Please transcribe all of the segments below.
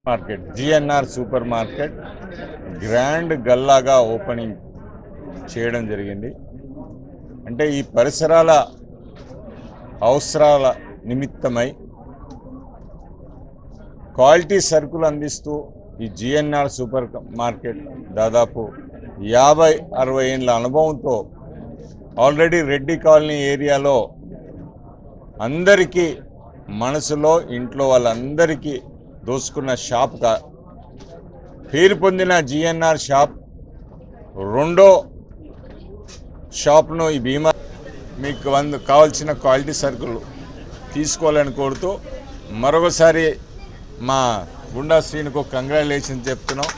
Market GNR super market grand గల్లాగా opening చేయడం జరిగింది. అంటే ఈ పరిసరాల అవసరాల నిమిత్తమై క్వాలిటీ సరుకులు అందిస్తూ ఈ జిఎన్ఆర్ సూపర్ మార్కెట్ దాదాపు 50-60 ఏళ్ళ అనుభవంతో ఆల్రెడీ రెడ్డి కాలనీ ఏరియాలో అందరికీ మనసులో ఇంట్లో వాళ్ళందరికీ దోసుకున్న షాప్గా పేరు పొందిన జిఎన్ఆర్ షాప్ రెండో షాప్ను ఈ బీమా మీకు కావాల్సిన క్వాలిటీ సరుకులు తీసుకోవాలని కోరుతూ మరొకసారి మా గుండా శ్రీనుకు కంగ్రాచులేషన్ చెప్తున్నాం.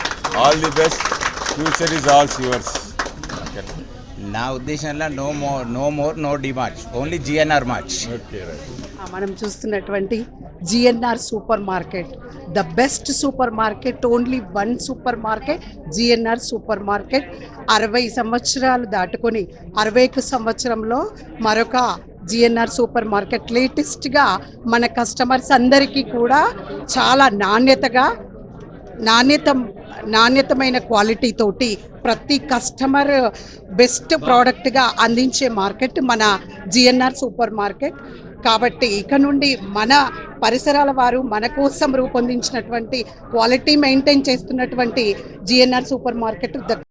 All the best, future is also yours. నా ఉద్దేశంలో no more no DMart, only GNR mart. మనం చూస్తున్నటువంటి GNR super market, the best super market, only one super market GNR super market. 60 సంవత్సరాలు దాటుకొని 61 సంవత్సరంలో మరొక జిఎన్ఆర్ సూపర్ మార్కెట్ లేటెస్ట్గా మన కస్టమర్స్ అందరికీ కూడా చాలా నాణ్యతమైన క్వాలిటీ తోటి ప్రతి కస్టమర్ బెస్ట్ ప్రోడక్ట్గా అందించే మార్కెట్ మన జిఎన్ఆర్ సూపర్ మార్కెట్. కాబట్టి ఇక నుండి మన పరిసరాల వారు మన కోసం రూపొందించినటువంటి క్వాలిటీ మెయింటైన్ చేస్తున్నటువంటి జిఎన్ఆర్ సూపర్ మార్కెట్